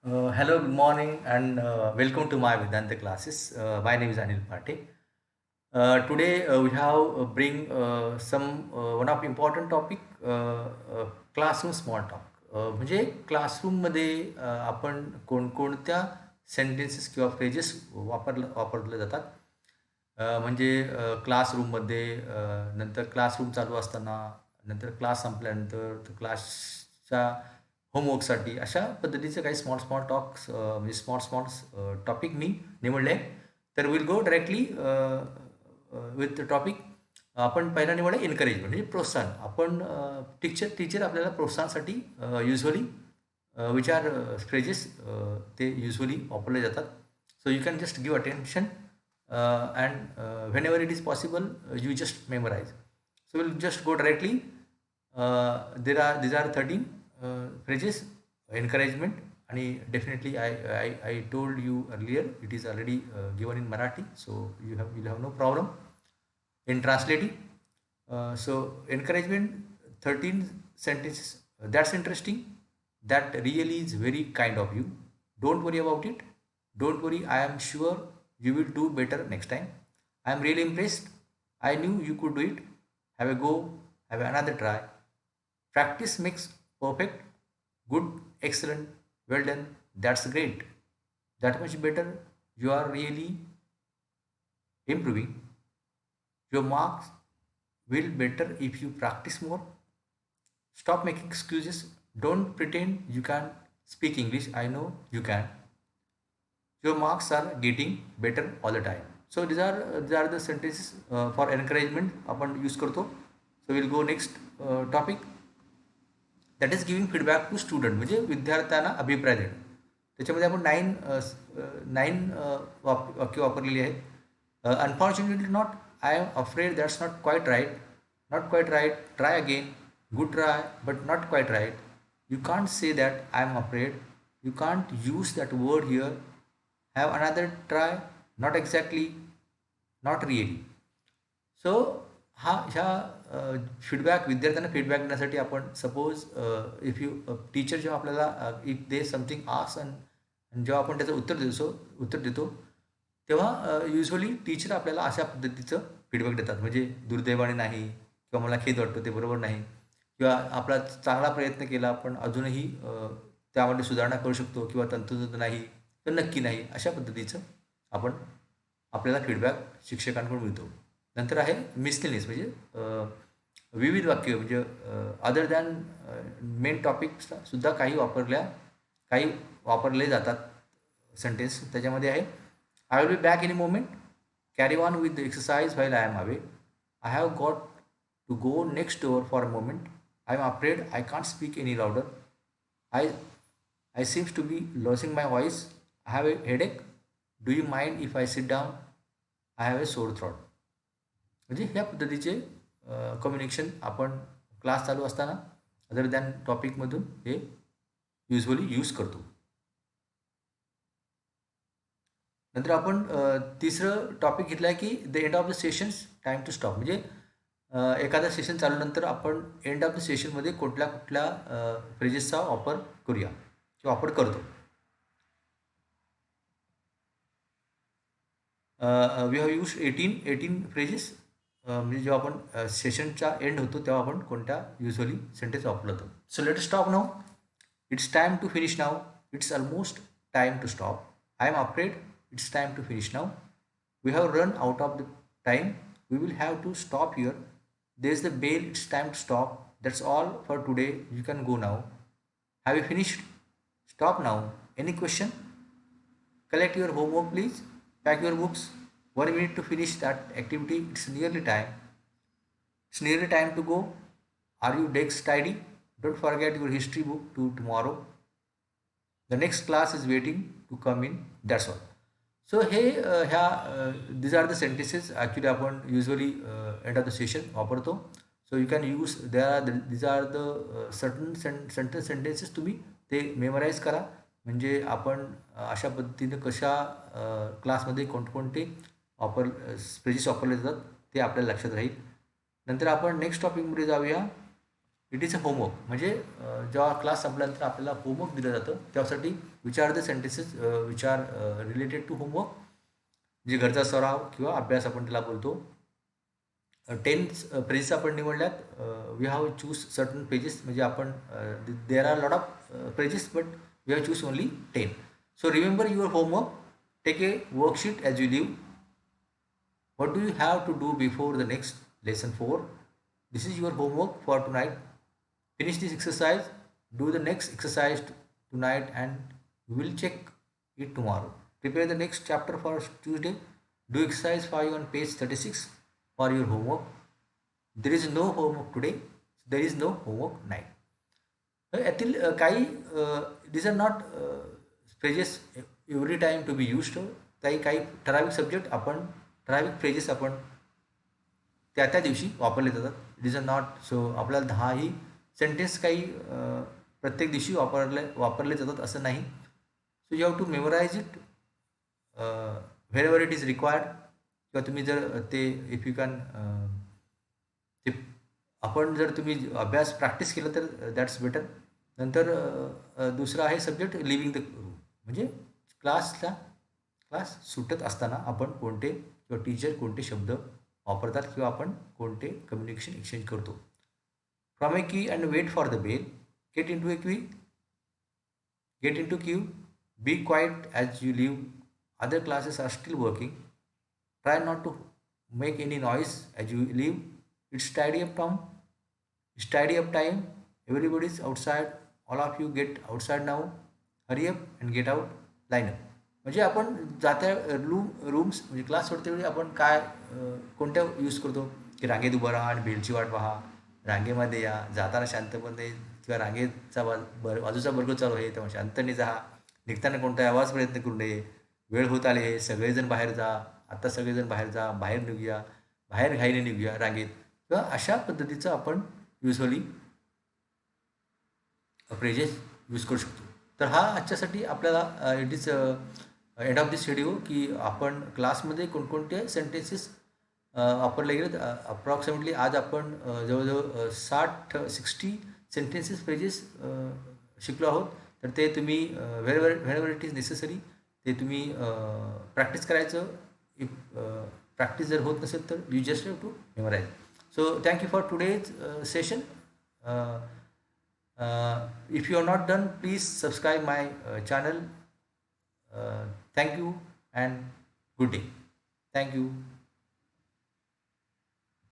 Hello, good morning, and welcome to my Vedanta classes. My name is Anil Pate. Today we have bring some one of important topic classroom small talk. म्हणजे क्लासरूममध्ये आपण कोणकोणत्या sentences किंवा phrases वापरले जातात. म्हणजे क्लासरूममध्ये नंतर classroom चालू असताना, नंतर क्लास संपल्यानंतर क्लासच्या होमवर्कसाठी अशा पद्धतीचे काही स्मॉल स्मॉल टॉक्स म्हणजे स्मॉल स्मॉल टॉपिक मी निवडले. तर will go directly with the topic. आपण पहिला निवडलं एन्करेजमेंट म्हणजे प्रोत्साहन. आपण टीचर आपल्याला प्रोत्साहनासाठी युजली विच आर फ्रेजेस ते युजली वापरले जातात. So you can just give attention and whenever it is possible you just memorise. So will just go directly. these are 13 phrases. Encouragement, आणि definitely I told you earlier it is already given in Marathi, so you'll have no problem in translating. So encouragement, 13 sentences. That's interesting. That really is very kind of you. Don't worry about it. Don't worry, I am sure you will do better next time. I am really impressed. I knew you could do it. Have a go. Have another try. Practice makes perfect. Good, excellent, well done. That's great. That much better. You are really improving. Your marks will better if you practice more. Stop making excuses. Don't pretend you can't speak English. I know you can. Your marks are getting better all the time. So these are the sentences for encouragement आपण use करतो. So we'll go next topic. That is giving feedback to student म्हणजे विद्यार्थ्यांना अभिप्राय देणं. त्याच्यामध्ये आपण nine वाक्य वापरलेली आहेत. Unfortunately not. I am afraid that's not quite right. Not quite right. Try again. Good try but not quite right. You can't say that I am afraid. You can't use that word here. Have another try. Not exactly. Not really. So ह्या feedback विद्यार्थ्यांना feedback देण्यासाठी आपण suppose if you teacher जेव्हा आपल्याला if they something आस आणि जेव्हा आपण त्याचं उत्तर देतो तेव्हा युजली टीचर आपल्याला अशा पद्धतीचं फीडबॅक देतात. म्हणजे दुर्दैवाने नाही, किंवा मला खेद वाटतो ते बरोबर नाही, किंवा आपला चांगला प्रयत्न केला पण अजूनही त्यामध्ये सुधारणा करू शकतो, किंवा तंतोतंत नाही तर नक्की नाही, अशा पद्धतीचं आपण आपल्याला फीडबॅक शिक्षकांकडून मिळतो. नंतर आहे मिसलेनियस म्हणजे विविध वाक्य म्हणजे अदर दॅन मेन टॉपिक्ससुद्धा काही वापरले जातात सेंटेन्स. त्याच्यामध्ये आहे I will be back in a moment. Carry on with the exercise while I am away. I have got to go next door for a moment. I am afraid I can't speak any louder. I I seems to be losing my voice. I have a headache. Do you mind if I sit down. I have a sore throat. म्हणजे ह्या पद्धतीचे communication आपण class चालू असताना other than टॉपिकमधून हे usually use करतो. नंतर आपण तिसरं टॉपिक घेतलं आहे की the end of the sessions time to stop. म्हणजे एखादा सेशन चालूनंतर आपण एंड ऑफ द सेशनमध्ये कुठल्या फ्रेजेसचा वापर करूया किंवा वापर करतो. We have use 18 phrases. म्हणजे जेव्हा आपण सेशनचा एंड होतो तेव्हा आपण कोणत्या युजली सेंटेन्स वापरलं होतं. So let stop now. It's time to finish now. It's almost time to stop. I am afraid. It's time to finish now. We have run out of the time. We will have to stop here. There is the bell. It's time to stop. That's all for today. You can go now. Have you finished? Stop now. Any question? Collect your homework, please. Pack your books. 1 minute to finish that activity. It's nearly time. It's nearly time to go. Are your decks tidy? Don't forget your history book to tomorrow. The next class is waiting to come in. That's all. So हे these are the sentences actually आपण usually end of the session वापरतो. So you can use these are the certain sentences तुम्ही ते memorise करा. म्हणजे आपण अशा पद्धतीने कशा क्लासमध्ये कोणकोणते फ्रेजेस वापरले जातात ते आपल्याला लक्षात राहील. नंतर आपण नेक्स्ट टॉपिकमध्ये जाऊया. It is a homework. म्हणजे जेव्हा क्लास संपल्यानंतर आपल्याला होमवर्क दिलं जातं त्यासाठी विचार the sentences which are related to homework, जे घरचा सराव किंवा अभ्यास आपण त्याला बोलतो. 10 पेजेस आपण निवडल्यात. We have choose certain pages, म्हणजे आपण there are lot of pages but we have choose only 10. So remember your homework, take a worksheet as you leave. What do you have to do before the next lesson 4? This is your homework for tonight. Finish this exercise. Do the next exercise tonight and we will check it tomorrow. Prepare the next chapter for Tuesday. Do exercise 5 on page 36 for your homework. There is no homework today. There is no homework night. यातील काही these are not phrases every time to be used. काही ठराविक subject आपण ठराविक phrases आपण त्या दिवशी वापरले जातात. It is a not so आपल्याला 10ही सेंटेन्स काही प्रत्येक दिवशी वापरले जातात असं नाही. So you have to memorize it wherever it is required. किंवा तुम्ही जर ते इफ यू कॅन ते आपण जर तुम्ही अभ्यास प्रॅक्टिस केलं तर दॅट्स बेटर. नंतर दुसरा आहे सब्जेक्ट लिव्हिंग द रूम, म्हणजे क्लास सुटत असताना आपण कोणते किंवा टीचर कोणते शब्द वापरतात किंवा आपण कोणते कम्युनिकेशन एक्सचेंज करतो. From a key and wait for the bell. Get into a queue. Get into queue. Be quiet as you leave. Other classes are still working. Try not to make any noise as you leave. It's tidy up time. It's tidy up time. Everybody is outside. All of you get outside now. Hurry up and get out. Line up. म्हणजे आपण जात्या rooms म्हणजे class सोडते वेळी आपण काय कोणत्या use करतो की रांगेत उभं राहा आणि बेलची वाट पहा. रांगेमध्ये या. जाताना शांतपणे किंवा रांगेचा बाजूचा वर्ग चालू आहे तेव्हा शांतने जा. निघताना कोणताही आवाज प्रयत्न करू नये. वेळ होत आले, सगळेजण बाहेर जा. आत्ता सगळेजण बाहेर जा. बाहेर निघूया. बाहेर घाईने निघूया रांगेत. किंवा अशा पद्धतीचं आपण युजली फ्रेजेस यूज करू शकतो. तर हा आजच्यासाठी आपल्याला it is end of this video की आपण क्लासमध्ये कोणकोणते सेंटेन्सेस वापरले गेलेत. अप्रॉक्सिमेटली आज आपण जवळजवळ 60 सेंटेन्सेस फ्रेजेस शिकलो आहोत. तर ते तुम्ही व्हेरेवर इट इज नेसेसरी ते तुम्ही प्रॅक्टिस करायचं. इफ प्रॅक्टिस जर होत नसेल तर you just have to memorize. So thank you for today's session. If you are not done, please subscribe my channel. Thank you and good day. Thank you.